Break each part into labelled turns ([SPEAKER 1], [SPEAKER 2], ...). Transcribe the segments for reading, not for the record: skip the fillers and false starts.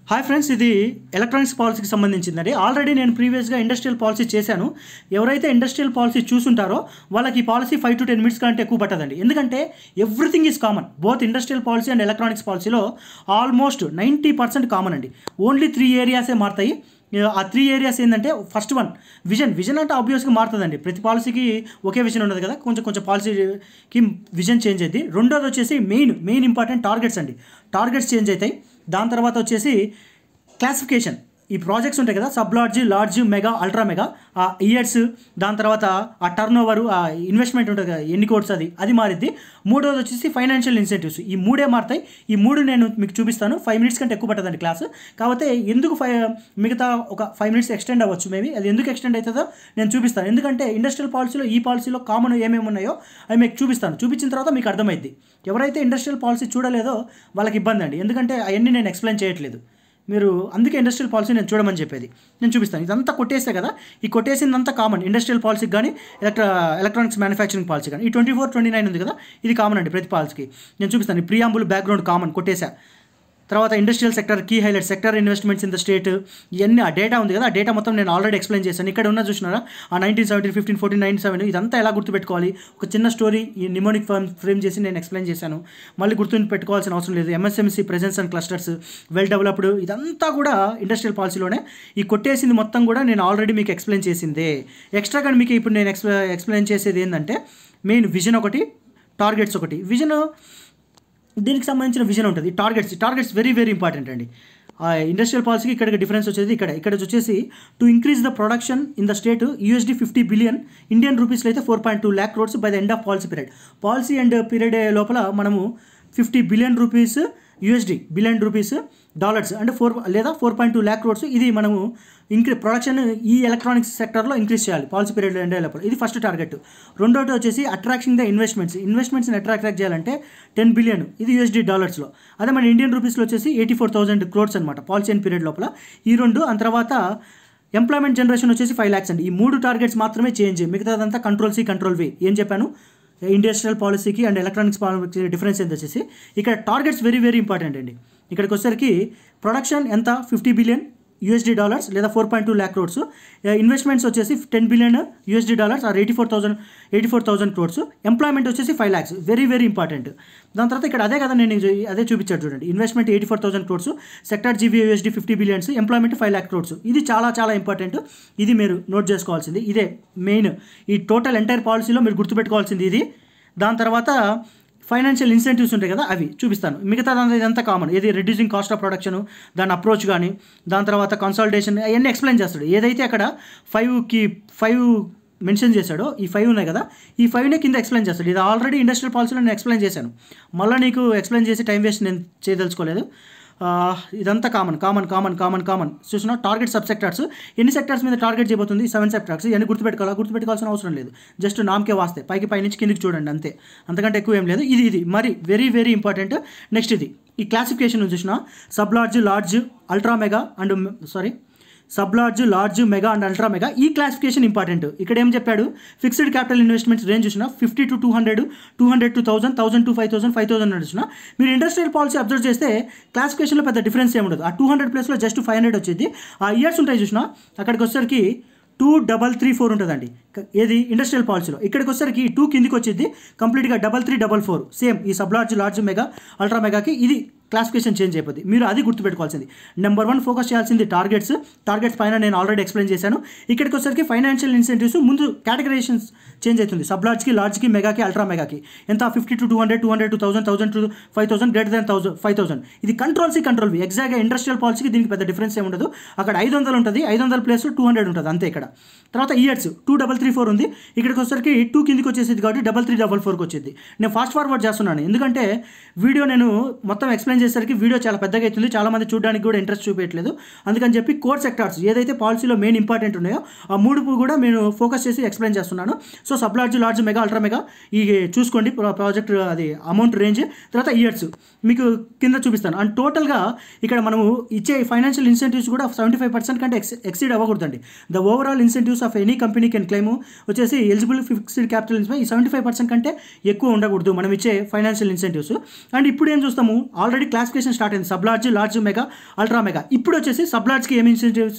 [SPEAKER 1] Hi friends, ఇది electronics పాలసీకి సంబంధించిందండి. Already నేను ప్రీవియస్గా ఇండస్ట్రియల్ పాలసీ చేశాను. ఎవరైతే ఇండస్ట్రియల్ పాలసీ చూసుంటారో వాళ్ళకి ఈ పాలసీ 5 to 10 minutes కంటే ఎక్కువ పట్టదండి. ఎందుకంటే everything is common. Both industrial policy and electronics పాలసీలో ఆల్మోస్ట్ 90% కామన్ అండి. ఓన్లీ 3 areasే మారుతాయి. ఆ 3 areas ఏంటంటే, ఫస్ట్ వన్ విజన్ అంటే ఆబ్వియస్గా మారుతుందండి. ప్రతి పాలసీకి ఒకే విజన్ ఉండదు కదా, కొంచెం పాలసీకి విజన్ చేంజ్ అవుతుంది. రెండోది వచ్చేసి మెయిన్ ఇంపార్టెంట్ టార్గెట్స్ అండి. టార్గెట్స్ చేంజ్ అవుతాయి. దాని తర్వాత వచ్చేసి క్లాసిఫికేషన్. ఈ ప్రాజెక్ట్స్ ఉంటాయి కదా, sub large, large, mega, ultra mega, ఆ ఇయర్స్, దాని తర్వాత ఆ టర్న్ ఓవరు, ఆ ఇన్వెస్ట్మెంట్ ఉంటుంది కదా, ఎన్ని కోట్స్, అది మారిద్ది. మూడోది వచ్చేసి ఫైనాన్షియల్ ఇన్సెంటివ్స్. ఈ మూడే మారుతాయి. ఈ మూడు నేను మీకు చూపిస్తాను. 5 minutes కంటే ఎక్కువ పట్టదండి క్లాస్. కాకపోతే ఎందుకు మిగతా ఒక 5 minutes ఎక్స్టెండ్ అవ్వచ్చు మేబీ. అది ఎందుకు ఎక్స్టెండ్ అవుతుందో నేను చూపిస్తాను. ఎందుకంటే ఇండస్ట్రియల్ పాలసీలో ఈ పాలసీలో కామన్ ఏమేమి ఉన్నాయో అవి మీకు చూపిస్తాను. చూపించిన తర్వాత మీకు అర్థమైద్ది. ఎవరైతే ఇండస్ట్రియల్ పాలసీ చూడలేదో వాళ్ళకి ఇబ్బంది అండి. ఎందుకంటే అవన్నీ నేను ఎక్స్ప్లెయిన్ చేయట్లేదు. మీరు అందుకే ఇండస్ట్రియల్ పాలసీ నేను చూడమని చెప్పేది. నేను చూపిస్తాను. ఇదంతా కొట్టేస్తే కదా, ఈ కొట్టేసిందంతా కామన్ ఇండస్ట్రియల్ పాలసీకి కానీ ఎలక్ట్రానిక్స్ మ్యానుఫ్యాక్చరింగ్ పాలసీ కానీ. ఈ 24, 29 ఉంది కదా, ఇది కామన్ అండి ప్రతి పాలసీకి. నేను చూపిస్తాను. ఈ ప్రియాంబుల్, బ్యాక్గ్రౌండ్ కామన్ కొట్టేసా. తర్వాత industrial sector, key highlight, sector investments in the state, ఇవన్నీ ఆ డేటా ఉంది కదా, ఆ డేటా మొత్తం నేను ఆల్రెడీ ఎక్స్ప్లెయిన్ చేశాను. ఇక్కడ ఉన్న చూసినారా, ఆ 1917, 15, 14, 97 ఇదంతా ఎలా గుర్తుపెట్టుకోవాలి. ఒక చిన్న స్టోరీ ఈ నిమోనిక్ ఫ్రేమ్ చేసి నేను ఎక్స్ప్లెయిన్ చేశాను. మళ్ళీ గుర్తుపెట్టుకోవాల్సిన అవసరం లేదు. MSME presence and clusters, well developed, ఇదంతా కూడా ఇండస్ట్రియల్ పాలసీలోనే. ఈ కొట్టేసింది మొత్తం కూడా నేను ఆల్రెడీ మీకు ఎక్స్ప్లెయిన్ చేసిందే. ఎక్స్ట్రాగా మీకు ఇప్పుడు నేను ఎక్స్ప్లెయిన్ చేసేది ఏంటంటే, మెయిన్ విజన్ ఒకటి, టార్గెట్స్ ఒకటి. దీనికి సంబంధించిన విజన్ ఉంటుంది. టార్గెట్స్ వెరీ ఇంపార్టెంట్ అండి. ఇండస్ట్రియల్ పాలసీకి ఇక్కడ డిఫరెన్స్ వచ్చేది ఇక్కడ వచ్చేసి to increase the production in the state $50 billion, Indian రూపీస్లో అయితే 4.2 lakh crores by the end of policy and period లోపల మనము $50 billion బిలియన్ రూపీస్ డాలర్స్ అంటే 4.2 lakh crores ఇది మనము ప్రొడక్షన్ ఈ ఎలక్ట్రానిక్స్ సెక్టర్లో ఇంక్రీజ్ చేయాలి పాలసీ పీరియడ్ ఎండ్ లోపల. ఇది ఫస్ట్ టార్గెట్. రెండోది వచ్చేసి అట్రాక్షన్ ద ఇన్వెస్ట్మెంట్స్ని అట్రాక్ట్ చేయాలంటే $10 billion, ఇది డాలర్స్లో. అదే మన ఇండియన్ రూపీస్లో వచ్చేసి 84,000 crores అనమాట పాలసీ అండ్ పీరియడ్ లోపల. ఈ రెండు. ఆ తర్వాత ఎంప్లాయ్మెంట్ జనరేషన్ వచ్చేసి 5 lakhs అండి. ఈ 3 టార్గెట్స్ మాత్రమే చేంజ్. మిగతాదంతా కంట్రోల్ C, కంట్రోల్ V. ఏం చెప్పాను, ఇండస్ట్రియల్ పాలసీకి అండ్ ఎలక్ట్రానిక్స్ పాలసీకి డిఫరెన్స్ ఎంత వచ్చేసి, ఇక్కడ టార్గెట్స్ వెరీ ఇంపార్టెంట్ అండి. ఇక్కడికి వచ్చేసరికి ప్రొడక్షన్ ఎంత, $50 billion లేదా 4.2 lakh crores. ఇన్వెస్ట్మెంట్స్ వచ్చేసి $10 billion ఆర్ 84,000 crores. ఎంప్లాయ్మెంట్ వచ్చేసి 5 lakhs. Very important. దాని తర్వాత ఇక్కడ అదే కదా నేను అదే చూపించాడు చూడండి. Investment 84,000 crores, sector GV $50 billion, employment 5 lakh crores. ఇది చాలా ఇంపార్టెంట్. ఇది మీరు నోట్ చేసుకోవాల్సింది. ఇదే మెయిన్ ఈ టోటల్ ఎంటైర్ పాలసీలో మీరు గుర్తుపెట్టుకోవాల్సింది ఇది. దాని తర్వాత ఫైనాన్షియల్ ఇన్సెంటివ్స్ ఉంటాయి కదా, అవి చూపిస్తాను. మిగతా ఇదంతా కామన్. ఇది రిడ్యూసింగ్ కాస్ట్ ఆఫ్ ప్రొడక్షన్, దాని అప్రోచ్ కానీ, దాని తర్వాత కన్సాలిడేషన్, అవన్నీ ఎక్స్ప్లెయిన్ చేస్తాడు. ఏదైతే అక్కడ 5 మెన్షన్ చేశాడో, ఈ 5 ఉన్నాయి కదా, ఈ 5నే కింద ఎక్స్ప్లెయిన్ చేస్తాడు. ఇది ఆల్రెడీ ఇండస్ట్రియల్ పాలసీలో నేను ఎక్స్ప్లెయిన్ చేశాను. మళ్ళీ నీకు ఎక్స్ప్లెయిన్ చేసి టైం వేస్ట్ నేను చేయదలుచుకోలేదు. ఇదంతా కామన్. చూసినా టార్గెట్ సబ్ సెక్టార్స్, ఎన్ని సెక్టార్స్ మీద టార్గెట్ చేయబోతుంది, 7 sectors. ఇవన్నీ గుర్తుపెట్టుకోవాల్సిన అవసరం లేదు. జస్ట్ నామకే వాస్తే పై నుంచి కిందికి చూడండి అంతే, అంతకంటే ఎక్కువ ఏం లేదు. ఇది మరి వెరీ ఇంపార్టెంట్. నెక్స్ట్ ఇది ఈ క్లాసిఫికేషన్ చూసినా, sub large, ultra mega and sub large, mega and ultra mega. ఈ క్లాసిఫికేషన్ ఇంపార్టెంట్. ఇక్కడ ఏం చెప్పాడు, ఫిక్స్డ్ క్యాపిటల్ ఇన్వెస్ట్మెంట్స్ రేంజ్ చూసినా 50 to 200, 200 to 1000, 1000 to 5000, 5000 నడుచున్నా. మీరు ఇండస్ట్రియల్ పాలసీ అబ్జర్వ్ చేస్తే క్లాసిఫికేషన్లో పెద్ద డిఫరెన్స్ ఏముండదు. ఆ 200 ప్లేస్లో జస్ట్ 500 వచ్చేది. ఆ ఇయర్స్ ఉంటాయి చూసినా, అక్కడికి వచ్చేసరికి 2334 ఉంటుందండి. ఏది ఇండస్ట్రియల్ పాలసీలో. ఇక్కడికి వచ్చేసరికి 2 కిందికి వచ్చేది కంప్లీట్గా 3344. సేమ్ ఈ సబ్ లార్జ్, మెగా, అల్ట్రా మెగాకి ఇది క్లాసిఫికేషన్ చేంజ్ అయిపోద్ది. మీరు అది గుర్తుపెట్టుకోవాల్సింది. నెంబర్ 1 ఫోకస్ చేయాల్సింది టార్గెట్స్ పైన నేను ఆల్రెడీ ఎక్స్ప్లెయిన్ చేశాను. ఇక్కడికి వచ్చేసరికి ఫైనాన్షియల్ ఇన్సెంటివ్స్ ముందు కేటగరైజేషన్స్ చేంజ్ అవుతుంది. సబ్ లార్జ్కి, మెగాకి, అల్ట్రా మెగాకి ఎంత, 50 to 200, 200 to 1000, 1000 to 5000, greater than 5000. ఇది కంట్రోల్ C, కంట్రోల్ V. ఎగ్జాక్ట్గా ఇండస్ట్రియల్ పాలసీకి దీనికి పెద్ద డిఫరెన్స్ ఏమి ఉండదు. అక్కడ 500 ఉంటుంది, 500 ప్లస్ 200 ఉంటుంది అంతే ఇక్కడ. తర్వాత ఇయర్స్ 2334 ఉంది. ఇక్కడికి వచ్చేసరికి 2 కిందికి వచ్చేసింది కాబట్టి 3344కి వచ్చింది. నేను ఫాస్ట్ ఫార్వర్డ్ చేస్తున్నాను, ఎందుకంటే వీడియో నేను మొత్తం ఎక్స్ప్లెయిన్ చేసేసరికి వీడియో చాలా పెద్దగా అవుతుంది. చాలామంది చూడడానికి కూడా ఇంట్రెస్ట్ చూపించట్లేదు. అందుకని చెప్పి కోర్ సెక్టార్స్ ఏదైతే పాలసీలో మెయిన్ ఇంపార్టెంట్ ఉన్నాయో ఆ 3 కూడా నేను ఫోకస్ చేసి ఎక్స్ప్లెయిన్ చేస్తున్నాను. So sub large, mega, ultra mega ఈ చూసుకోండి. ప్రాజెక్ట్ అది అమౌంట్ రేంజ్, తర్వాత ఇయర్స్ మీకు కింద చూపిస్తాను. అండ్ టోటల్గా ఇక్కడ మనము ఇచ్చే ఫైనాన్షియల్ ఇన్సెంటివ్స్ కూడా 75% కంటే ఎక్సీడ్ అవ్వకూడదండి. The overall incentives of any company can claim వచ్చేసి ఎలిజిబుల్ ఫిక్స్డ్ క్యాపిటల్ ఈ 75% కంటే ఎక్కువ ఉండకూడదు మనం ఇచ్చే ఫైనాన్షియల్ ఇన్సెంటివ్స్. అండ్ ఇప్పుడు ఏం చూస్తాము, ఆల్రెడీ క్లాసిఫికేషన్ స్టార్ట్ అయింది. Sub large, large, mega, ultra mega. ఇప్పుడు వచ్చేసి సబ్ లార్జ్కి ఏమి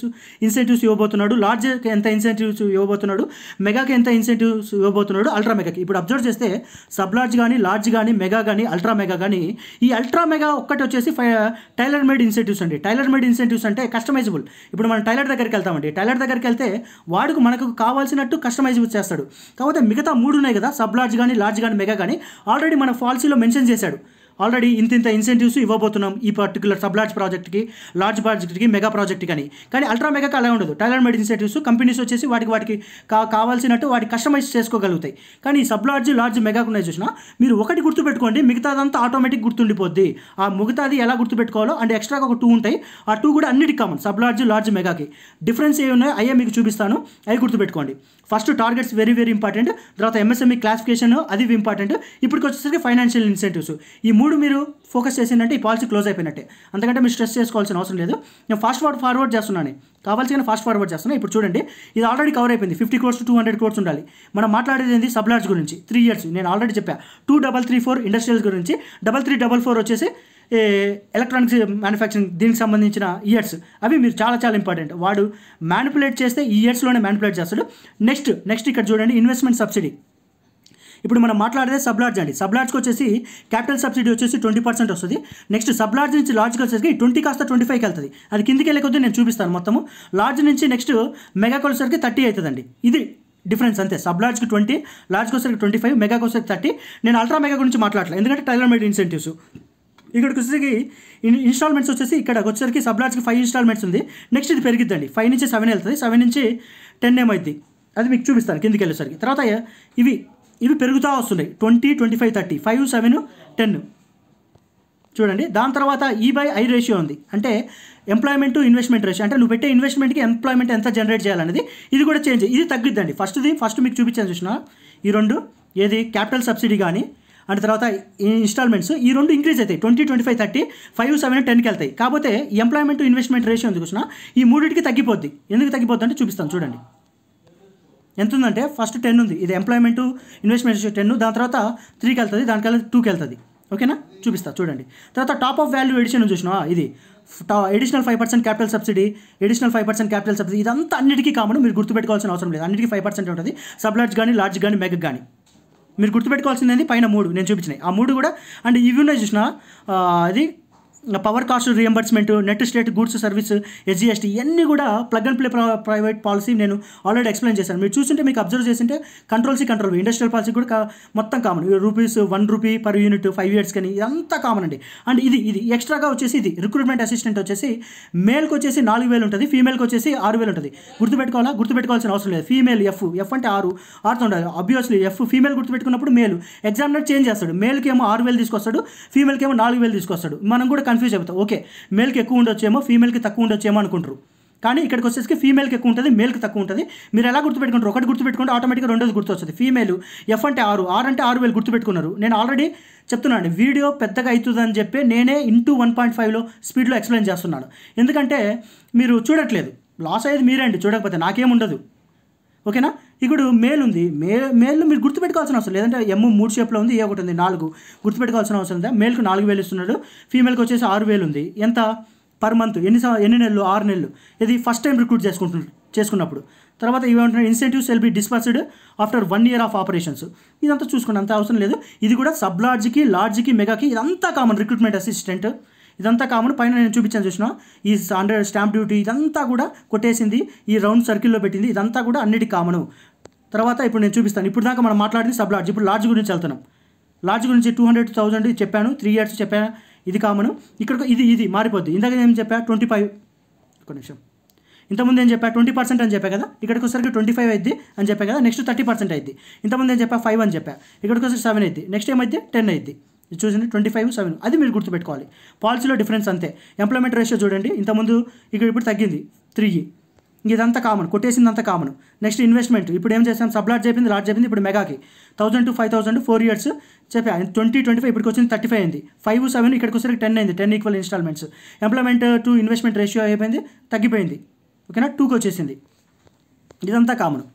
[SPEAKER 1] ఇన్సెంటివ్స్ ఇవ్వబోతున్నాడు, లార్జ్కి ఎంత ఇన్సెంటివ్స్ ఇవ్వబోతున్నాడు, మెగాకి ఎంత ఇన్సెంటివ్స్ ఇవ్వబోతున్నాడు, అల్ట్రా మెగాకి. ఇప్పుడు అబ్జర్వ్ చేస్తే సబ్ లార్జ్ కానీ, లార్జ్ కానీ, మెగా కానీ, అల్ట్రా మెగా కానీ, ఈ అల్ట్రా మెగా ఒక్కటి వచ్చేసి టైలర్ మేడ్ ఇన్సెంటివ్స్ అండి. టైలర్ మేడ్ ఇన్సెంటివ్స్ అంటే కస్టమైజబుల్. ఇప్పుడు మనం టైలర్ దగ్గరికి వెళ్తామండి, టైలర్ దగ్గరికి వెళ్తే వాడుకు మనకు కావాల్సినట్టు కస్టమైజ్ చేస్తాడు. కాకపోతే మిగతా 3 ఉన్నాయి కదా, సబ్ లార్జ్ కానీ, లార్జ్ కానీ, మెగా కానీ, ఆల్రెడీ మన పాలసీలో మెన్షన్ చేశాడు. ఆల్రెడీ ఇంత ఇన్సెంటివ్స్ ఇవ్వబోతున్నాం ఈ పర్టికులర్ సబ్ లార్జ్ ప్రాజెక్ట్కి, లార్జ్ ప్రాజెక్ట్కి, మెగా ప్రాజెక్ట్కి అని. కానీ అల్ట్రా మెగాకి అలా ఉండదు. టైలర్ మేడ్ ఇన్సెంటివ్స్ కంపెనీస్ వచ్చేసి వాటికి కావాల్సినట్టు వాటికి కస్టమైజ్ చేసుకోగలుగుతాయి. కానీ ఈ సబ్ లార్జ్, లార్జ్, మెగాకు ఉన్నాయి చూసినా, మీరు ఒకటి గుర్తుపెట్టుకోండి, మిగతాదంతా ఆటోమేటిక్ గుర్తుండిపోద్ది. ఆ మిగతాది ఎలా గుర్తుపెట్టుకోవాలో అంటే ఎక్స్ట్రాగా ఒక 2 ఉంటాయి. ఆ 2 కూడా అన్నిటికి కామన్. సబ్ లార్జ్, లార్జ్, మెగాకి డిఫరెన్స్ ఏమి ఉన్నాయో అయ్యే మీకు చూపిస్తాను, అవి గుర్తుపెట్టుకోండి. First targets very very important. తర్వాత ఎంఎస్ఎంఈ క్లాసిఫికేషన్ అది ఇంపార్టెంట్. ఇప్పటికి వచ్చేసరికి ఫైనాన్షియల్ ఇన్సెంటివ్స్. ఈ 3 మీరు ఫోకస్ చేసిందంటే ఈ పాలసీ క్లోజ్ అయిపోయినట్టే. అంతకంటే మీరు స్ట్రెస్ చేసుకోవాల్సిన అవసరం లేదు. నేను ఫార్వర్డ్ చేస్తున్నాను, కావాల్సిన ఫార్వర్డ్ చేస్తున్నాను. ఇప్పుడు చూడండి, ఇది ఆల్రెడీ కవర్ అయిపోయింది. 50 crores to 200 crores ఉండాలి. మనం మాట్లాడేది ఏంది, సబ్ లార్జ్ గురించి. 3 years నేను ఆల్రెడీ చెప్పా. 2334 ఇండస్ట్రియల్స్ గురించి, 3344 వచ్చేసి ఎలక్ట్రానిక్స్ మ్యానుఫ్యాక్చరింగ్, దీనికి సంబంధించిన ఇయర్స్. అవి మీరు చాలా చాలా ఇంపార్టెంట్. వాడు మ్యానిపులేట్ చేస్తే ఈ ఇయర్స్లోనే మ్యానిపులేట్ చేస్తాడు. నెక్స్ట్ ఇక్కడ చూడండి, ఇన్వెస్ట్మెంట్ సబ్సిడీ. ఇప్పుడు మనం మాట్లాడేది సబ్ లార్జ్ అండి. సబ్ లార్జ్కి వచ్చేసి క్యాపిటల్ సబ్సిడీ వచ్చేసి 20% వస్తుంది. నెక్స్ట్ సబ్ లార్జ్ నుంచి లార్జ్కి వచ్చేసరికి 20 కాస్త 25కి వెళ్తుంది. అది కిందికి వెళ్ళే కొద్దీ నేను చూపిస్తాను మొత్తము. లార్జ్ నుంచి నెక్స్ట్ మెగాకి వచ్చేసరికి 30 అవుతుందండి. ఇది డిఫరెన్స్ అంతే. సబ్ లార్జ్కి 20, లార్జ్కి వచ్చేసరికి 25, మెగాకి వచ్చేసరికి 30. నేను అల్ట్రా మెగా గురించి మాట్లాడలేదు, ఎందుకంటే టైలర్ మేడ్ ఇన్సెంటివ్స్. ఇక్కడికి వచ్చేసరికి ఇన్స్టాల్మెంట్స్ వచ్చేసి ఇక్కడికి వచ్చేసరికి సబ్ లార్జ్కి 5 ఇన్స్టాల్మెంట్స్ ఉంది. నెక్స్ట్ ఇది పెరిగిద్దండి, 5 నుంచి 7 వెళ్తుంది, 7 నుంచి 10 ఏమైంది అది మీకు చూపిస్తాను కిందికి వెళ్ళేసరికి. తర్వాత ఇవి పెరుగుతూ వస్తున్నాయి, 20, 25, 30, 5, 7, 10 చూడండి. దాని తర్వాత E/I రేషియో ఉంది, అంటే ఎంప్లాయ్మెంట్ టు ఇన్వెస్ట్మెంట్ రేషియో, అంటే నువ్వు పెట్టే ఇన్వెస్ట్మెంట్కి ఎంప్లాయ్మెంట్ ఎంత జనరేట్ చేయాలనేది. ఇది కూడా చేంజ్, ఇది తగ్గిద్దండి. ఫస్ట్ మీకు చూపించాను చూసిన ఈ 2, ఏది క్యాపిటల్ సబ్సిడీ కానీ అండ్ తర్వాత ఇన్స్టాల్మెంట్స్, ఈ 2 ఇంక్రీజ్ అవుతాయి. 20, 25, 30, 5, 7, 10కి వెళ్తాయి. కాకపోతే ఎంప్లాయ్మెంట్ టు ఇన్వెస్ట్మెంట్ రేషియో ఉంది చూసిన, ఈ 3కి తగ్గిపోద్ది. ఎందుకు తగ్గిపోద్ది అంటే చూపిస్తాను చూడండి. ఎంత ఉందంటే ఫస్ట్ 10 ఉంది, ఇది ఎంప్లాయ్మెంట్ ఇన్వెస్ట్మెంట్ రేషియో 10, దాని తర్వాత 3కి వెళ్తుంది, దానికల్లా 2కి వెళ్తుంది. ఓకేనా, చూపిస్తా చూడండి. తర్వాత టాప్ ఆఫ్ వాల్యూ ఎడిషన్ చూసినా, ఇది additional 5% capital subsidy, additional 5% capital subsidy, ఇదంతా అన్నిటికీ కామన్, మీరు గుర్తుపెట్టుకోవాల్సిన అవసరం లేదు. అన్నిటికీ 5% ఉంటుంది. సబ్ లార్జ్ కానీ, లార్జ్ కానీ, మెగా కానీ. మీరు గుర్తుపెట్టుకోవాల్సింది పైన 3 నేను చూపించినాయి, ఆ 3 కూడా. అండ్ ఇవి ఉన్నాయి చూసినా, అది power cost reimbursement, net state goods service, SGST, ఇవన్నీ కూడా plug and play private policy నేను ఆల్రెడీ ఎక్స్ప్లెయిన్ చేశాను. మీరు చూస్తుంటే మీకు అబ్జర్వ్ చేస్తుంటే కంట్రోల్ ఇండస్ట్రియల్ పాలసీ కూడా మొత్తం కామన్. ₹1 per unit 5 years కానీ, ఇదంతా కామన్ అండి. అండ్ ఇది ఎక్స్ట్రాగా వచ్చేసి ఇది రిక్రూట్మెంట్ అసిస్టెంట్ వచ్చేసి మేల్కి వచ్చేసి 4000 ఉంటుంది, ఫీమేల్కి వచ్చేసి 6000 ఉంటుంది. గుర్తుపెట్టుకోవాల్సిన అవసరం లేదు. ఫీమేల్ ఎఫ్ అంటే 6 ఉండాలి. ఆబ్వియస్లీ ఫీమేల్ గుర్తుపెట్టుకున్నప్పుడు మేల్ ఎగ్జామినర్ చేంజ్ చేస్తాడు. మేల్కి ఏమో 6000 తీసుకొస్తాడు, ఫీమేల్కి ఏమో 4000 తీసుకొస్తాడు. మనం కూడా కన్ఫ్యూజ్ అవుతాం. ఓకే, మేల్కి ఎక్కువ ఉండొచ్చేమో, ఫీమేల్కి తక్కువ ఉండొచ్చేమో అనుకుంటారు. కానీ ఇక్కడికి వచ్చేసి ఫీమేల్కి ఎక్కువ ఉంటుంది, మేల్కి తక్కువ ఉంటుంది. మీరు ఎలా గుర్తుపెట్టుకుంటారు, ఒకటి గుర్తుపెట్టుకుంటే ఆటోమేటిక్గా రెండోది గుర్తొస్తుంది. ఫీమేల్ ఎఫ్ అంటే 6 అంటే 6000 గుర్తుపెట్టుకున్నారు. నేను ఆల్రెడీ చెప్తున్నాను, వీడియో పెద్దగా అవుతుందని చెప్పి నేనే 1.5లో స్పీడ్లో ఎక్స్ప్లెయిన్ చేస్తున్నాను. ఎందుకంటే మీరు చూడట్లేదు, లాస్ అయ్యేది మీరే అండి, చూడకపోతే నాకేముండదు. ఓకేనా, ఇప్పుడు మేల్ ఉంది, మేల్ మీరు గుర్తుపెట్టుకోవాల్సిన అవసరం లేదంటే M3 షేప్లో ఉంది, ఏ ఒకటి ఉంది 4 గుర్తుపెట్టుకోవాల్సిన అవసరం లేదు. మేల్కి 4000 ఇస్తున్నాడు, ఫీమేల్కి వచ్చేసి 6000 ఉంది. ఎంత పర్ మంత్, ఎన్ని నెలలు, 6 నెలలు. ఇది ఫస్ట్ టైం రిక్రూట్ చేసుకున్నప్పుడు. తర్వాత ఇవేమంటున్నారు, incentives will be dispersed after 1 year of operations. ఇదంతా చూసుకోండి, అంత అవసరం లేదు. ఇది కూడా సబ్ లార్జ్కి, లార్జ్కి, మెగాకి ఇదంతా కామన్. రిక్రూట్మెంట్ అసిస్టెంట్ ఇదంతా కామన్. పైన నేను చూపించాను చూసిన, ఈ స్టాంప్ డ్యూటీ ఇదంతా కూడా కొట్టేసింది, ఈ రౌండ్ సర్కిల్లో పెట్టింది, ఇదంతా కూడా అన్నిటికీ కామను. తర్వాత ఇప్పుడు నేను చూపిస్తాను. ఇప్పుడు దాకా మనం మాట్లాడింది సబ్ లార్జ్, ఇప్పుడు లార్జ్ గురించి వెళ్తున్నాం. లార్జ్ గురించి 200,000 చెప్పాను, 3 years చెప్పాను, ఇది కామను. ఇక్కడ ఇది మారిపోద్ది. ఇందాక ఏం చెప్పా, 25, ఒక నిమిషం, ఇంతకుముందు ఏం చెప్పా 20% అని చెప్పా కదా, ఇక్కడికి వచ్చేసరికి 25 అయింది అని చెప్పా కదా. నెక్స్ట్ 30% అయింది. ఇంతకుముందు ఏం చెప్పా 5 అని చెప్పా, ఇక్కడికి వచ్చేసరికి 7 అయింది. నెక్స్ట్ ఏమైంది 10 అయింది. ఇది చూసింది 25, 7, అది మీరు గుర్తుపెట్టుకోవాలి. పాలసీలో డిఫరెన్స్ అంతే. ఎంప్లాయ్మెంట్ రేషియో చూడండి, ఇంతకుముందు ఇప్పుడు తగ్గింది 3. ఇదంతా కామన్, కొట్టేసిందంతా కామన్. నెక్స్ట్ ఇన్వెస్ట్మెంట్, ఇప్పుడు ఏం చేసాం, సబ్ లార్జ్ అయిపోయింది, లార్జ్ అయిపోయింది. ఇప్పుడు మెగాకి 1000 to 5000 4 years చెప్పా. 20, 25 ఇప్పటికి వచ్చింది 35 అయింది. 5, 7 ఇక్కడికి వచ్చేసరికి 10 అయింది, 10 equal installments. Employment to investment ratio అయిపోయింది, తగ్గిపోయింది. ఓకేనా, 2కి వచ్చేసింది. ఇదంతా కామన్.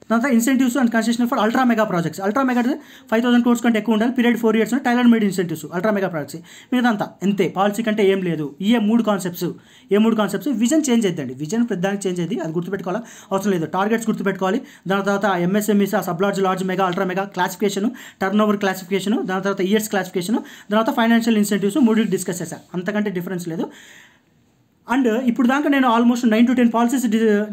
[SPEAKER 1] తర్వాత incentives and concession for ultra mega projects. Ultra mega 5,000 crores కంటే ఎక్కువ ఉండాలి, period 4 years, tailor made incentives ultra mega projects. మిగతాంతా అంతే, పాలసీ కంటే ఏం లేదు. ఈ 3 కాన్సెప్ట్స్. విజన్ చేంజ్ అవుతుందండి, విజన్ పెద్దదానికి చేంజ్ అయ్యింది, అది గుర్తుపెట్టుకోవాలి అవసరం లేదు. టార్గెట్స్ గుర్తుపెట్టుకోవాలి, దాని తర్వాత MSMEs, sub large, large mega, ultra mega classification, turn over classification, దాని తర్వాత ఇయర్స్ క్లాసిఫికేషన్, తర్వాత ఫైనాన్షియల్ ఇన్సెంటివ్స్ 3 డిస్కస్ చేశాను, అంతకంటే డిఫరెన్స్ లేదు. అండ్ ఇప్పుడు దాకా నేను ఆల్మోస్ట్ 9 to 10 పాలసీస్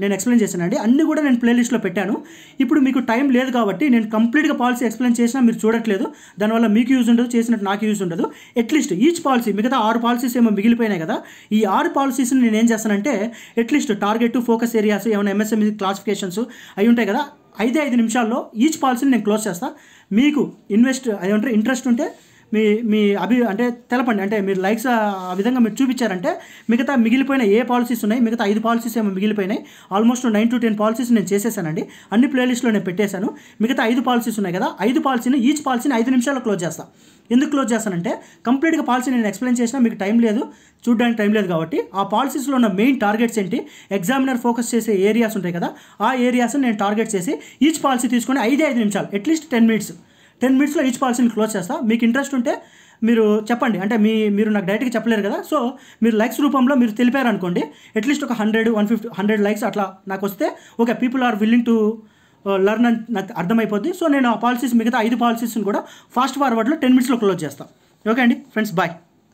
[SPEAKER 1] నేను ఎక్స్ప్లెయిన్ చేశానండి, అన్నీ కూడా నేను ప్లేలిస్ట్లో పెట్టాను. ఇప్పుడు మీకు టైం లేదు కాబట్టి నేను కంప్లీట్గా పాలసీ ఎక్స్ప్లెయిన్ చేసినా మీరు చూడట్లేదు, దానివల్ల మీకు యూజ్ ఉండదు, చేసినట్టు నాకు యూజ్ ఉండదు. అట్లీస్ట్ ఈచ్ పాలసీ, మిగతా 6 పాలసీస్ ఏమో మిగిలిపోయినాయి కదా, ఈ 6 పాలసీస్ని నేను ఏం చేస్తానంటే అట్లీస్ట్ టార్గెట్, ఫోకస్ ఏరియాస్, ఏమైనా ఎంఎస్ఎంఈ క్లాసిఫికేషన్స్ అవి ఉంటాయి కదా, 5 నిమిషాల్లో ఈచ్ పాలసీని నేను క్లోజ్ చేస్తాను. మీకు ఇంట్రెస్ట్ ఉంటే మీ అంటే తెలపండి, అంటే మీరు లైక్స్ ఆ విధంగా మీరు చూపించారంటే మిగతా మిగిలిపోయిన ఏ పాలసీస్ ఉన్నాయి, మిగతా 5 పాలసీస్ ఏమో మిగిలిపోయినాయి, ఆల్మోస్ట్ 9 to 10 పాలసీస్ నేను చేసేసానండి, అన్ని ప్లేలిస్ట్లో నేను పెట్టేశాను. మిగతా 5 పాలసీస్ ఉన్నాయి కదా, 5 పాలసీని ఈచ్ పాలసీని 5 నిమిషాల్లో క్లోజ్ చేస్తాను. ఎందుకు క్లోజ్ చేస్తానంటే కంప్లీట్గా పాలసీ నేను ఎక్స్ప్లెయిన్ చేసినా మీకు టైం లేదు, చూడడానికి టైం లేదు కాబట్టి ఆ పాలసీస్లో ఉన్న మెయిన్ టార్గెట్స్ ఏంటి, ఎగ్జామినర్ ఫోకస్ చేసే ఏరియాస్ ఉంటాయి కదా, ఆ ఏరియాస్ని నేను టార్గెట్ చేసి ఈచ్ పాలసీ తీసుకొని 5 నిమిషాలు, అట్లీస్ట్ 10 minutesలో ఈచ్ పాలసీని క్లోజ్ చేస్తా. మీకు ఇంట్రెస్ట్ ఉంటే మీరు చెప్పండి, అంటే మీరు నాకు డైరెక్ట్గా చెప్పలేరు కదా, సో మీరు లైక్స్ రూపంలో మీరు తెలిపారు అనుకోండి, అట్లీస్ట్ ఒక 100, 150, 100 లైక్స్ అట్లా నాకు వస్తే okay, people are willing to learn అని నాకు అర్థమైపోద్ది. సో నేను ఆ పాలసీస్, మిగతా 5 పాలసీస్ని కూడా ఫాస్ట్ ఫార్వర్డ్లో 10 minutesలో క్లోజ్ చేస్తాను. ఓకే అండి ఫ్రెండ్స్, బాయ్.